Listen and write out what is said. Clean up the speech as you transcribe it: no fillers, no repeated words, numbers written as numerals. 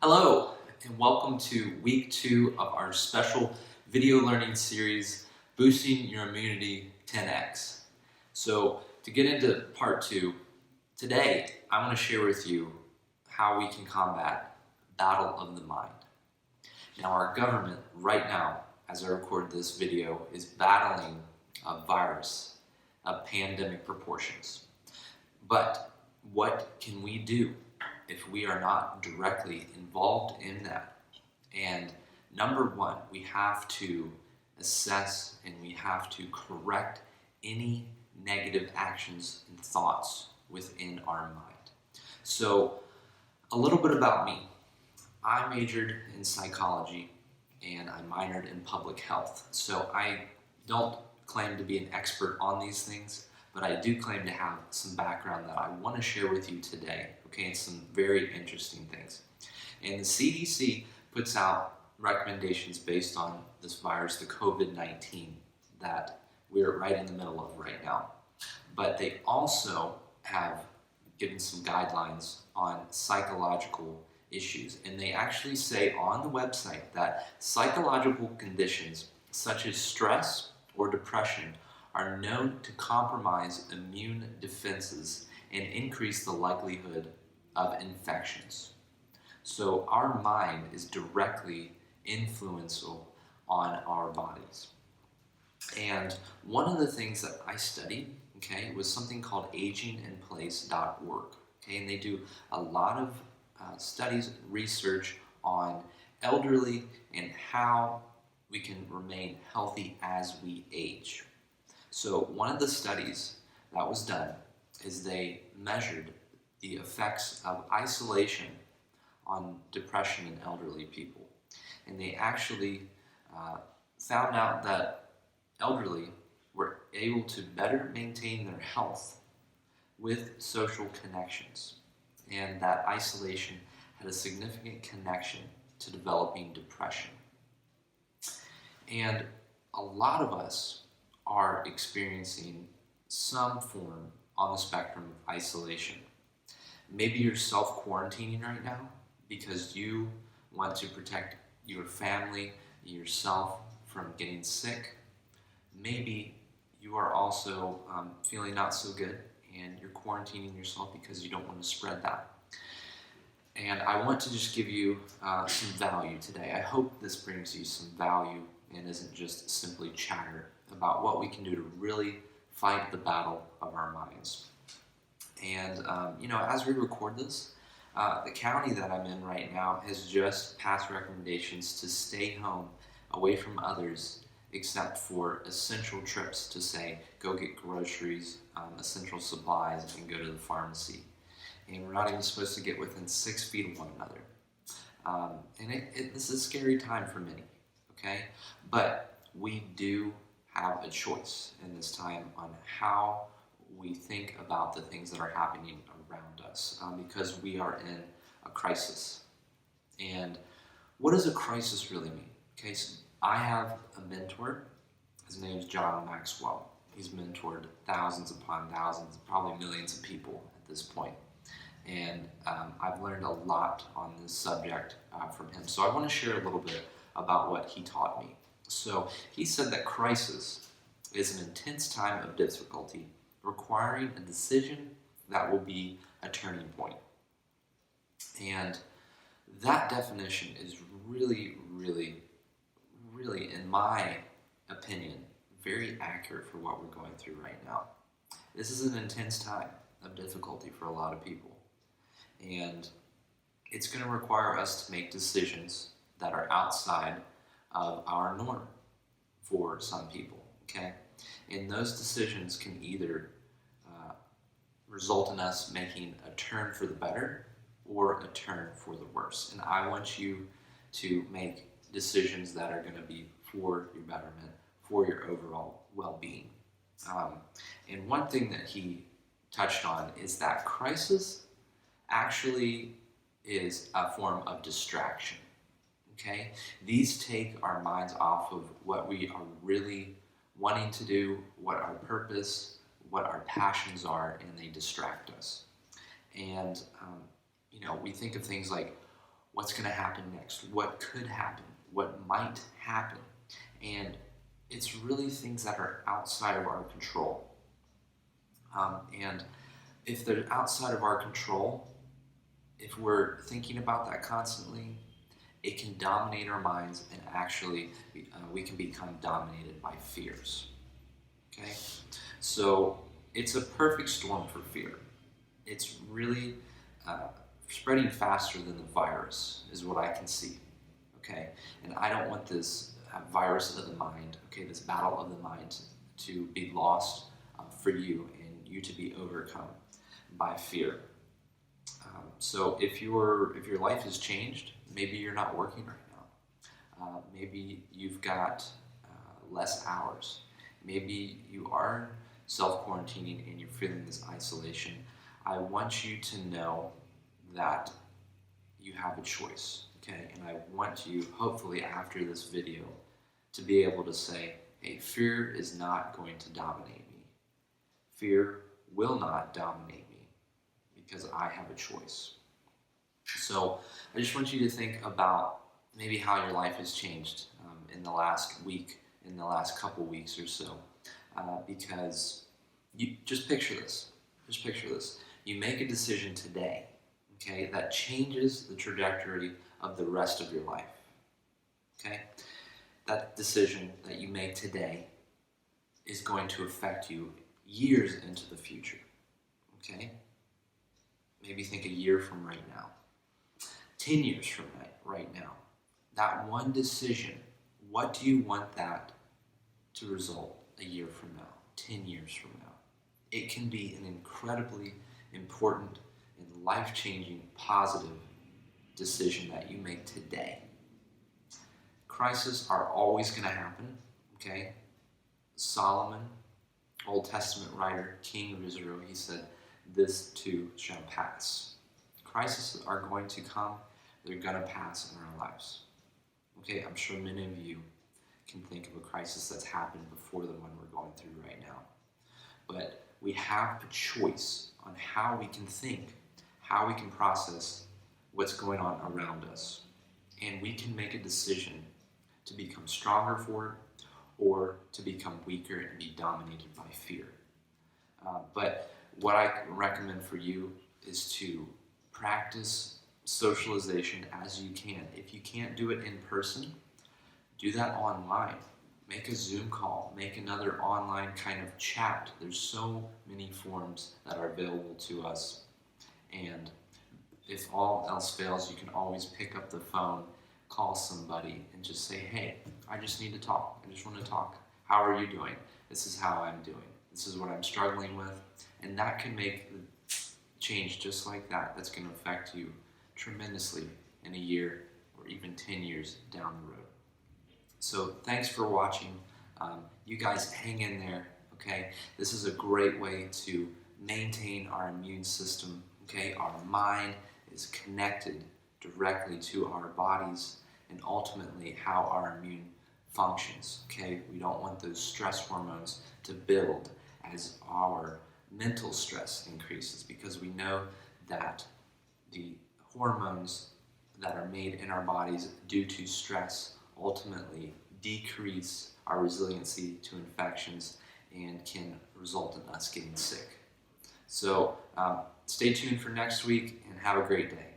Hello, and welcome to week 2 of our special video learning series, Boosting Your Immunity 10x. So to get into part 2, today I want to share with you how we can combat battle of the mind. Now our government right now, as I record this video, is battling a virus of pandemic proportions. But what can we do if we are not directly involved in that? And number one, we have to assess and we have to correct any negative actions and thoughts within our mind. So a little bit about me. I majored in psychology and I minored in public health. So I don't claim to be an expert on these things, but I do claim to have some background that I want to share with you today. Okay, and some very interesting things. And the CDC puts out recommendations based on this virus, the COVID-19, that we're right in the middle of right now. But they also have given some guidelines on psychological issues. And they actually say on the website that psychological conditions such as stress or depression are known to compromise immune defenses and increase the likelihood of infections. So our mind is directly influential on our bodies. And one of the things that I studied, was something called aginginplace.org. And they do a lot of studies and research on elderly and how we can remain healthy as we age. So one of the studies that was done is they measured the effects of isolation on depression in elderly people. And they actually found out that elderly were able to better maintain their health with social connections. And that isolation had a significant connection to developing depression. And a lot of us are experiencing some form on the spectrum of isolation. Maybe you're self-quarantining right now because you want to protect your family, yourself from getting sick. Maybe you are also feeling not so good and you're quarantining yourself because you don't want to spread that. And I want to just give you some value today. I hope this brings you some value and isn't just simply chatter about what we can do to really fight the battle of our minds. And, as we record this, the county that I'm in right now has just passed recommendations to stay home away from others except for essential trips to, say, go get groceries, essential supplies, and go to the pharmacy. And we're not even supposed to get within 6 feet of one another. This is a scary time for many, okay? But we do have a choice in this time on how we think about the things that are happening around us because we are in a crisis. And what does a crisis really mean? Okay, so I have a mentor. His name is John Maxwell. He's mentored thousands upon thousands, probably millions of people at this point. And I've learned a lot on this subject from him. So I want to share a little bit about what he taught me. So he said that crisis is an intense time of difficulty requiring a decision that will be a turning point. And that definition is really, in my opinion, very accurate for what we're going through right now. This is an intense time of difficulty for a lot of people. And it's going to require us to make decisions that are outside of our norm for some people, okay? And those decisions can either result in us making a turn for the better or a turn for the worse. And I want you to make decisions that are going to be for your betterment, for your overall well-being. And one thing that he touched on is that crisis actually is a form of distraction. Okay? These take our minds off of what we are really wanting to do, what our purpose, what our passions are, and they distract us. And, we think of things like, what's going to happen next, what could happen, what might happen. And it's really things that are outside of our control. And if they're outside of our control, if we're thinking about that constantly, it can dominate our minds, and actually we can become dominated by fears. Okay? So it's a perfect storm for fear. It's really spreading faster than the virus is what I can see. Okay? And I don't want this virus of the mind, okay, this battle of the mind to be lost for you, and you to be overcome by fear. So if your life has changed, maybe you're not working right now. Maybe you've got less hours. Maybe you are self-quarantining and you're feeling this isolation. I want you to know that you have a choice, okay? And I want you, hopefully after this video, to be able to say, hey, fear is not going to dominate me. Fear will not dominate me because I have a choice. So I just want you to think about maybe how your life has changed in the last week, in the last couple weeks or so, because you just picture this. Just picture this. You make a decision today, okay, that changes the trajectory of the rest of your life. Okay? That decision that you make today is going to affect you years into the future. Okay? Maybe think a year from right now. 10 years from right now. That one decision, what do you want that to result a year from now, 10 years from now? It can be an incredibly important and life-changing, positive decision that you make today. Crises are always going to happen, okay? Solomon, Old Testament writer, king of Israel, he said, this too shall pass. Crises are going to come. They're going to pass in our lives. Okay, I'm sure many of you can think of a crisis that's happened before the one we're going through right now. But we have a choice on how we can think, how we can process what's going on around us. And we can make a decision to become stronger for it or to become weaker and be dominated by fear. But what I recommend for you is to practice socialization as you can. If you can't do it in person, do that online. Make a Zoom call, make another online kind of chat. There's so many forms that are available to us. And if all else fails, you can always pick up the phone, call somebody, and just say, hey, I just need to talk. I just want to talk. How are you doing? This is how I'm doing. This is what I'm struggling with. And that can make the change just like that. That's going to affect you tremendously in a year or even 10 years down the road. So thanks for watching. You guys hang in there, okay? This is a great way to maintain our immune system, okay? Our mind is connected directly to our bodies and ultimately how our immune functions, okay? We don't want those stress hormones to build as our mental stress increases, because we know that the hormones that are made in our bodies due to stress ultimately decrease our resiliency to infections and can result in us getting sick. So stay tuned for next week and have a great day.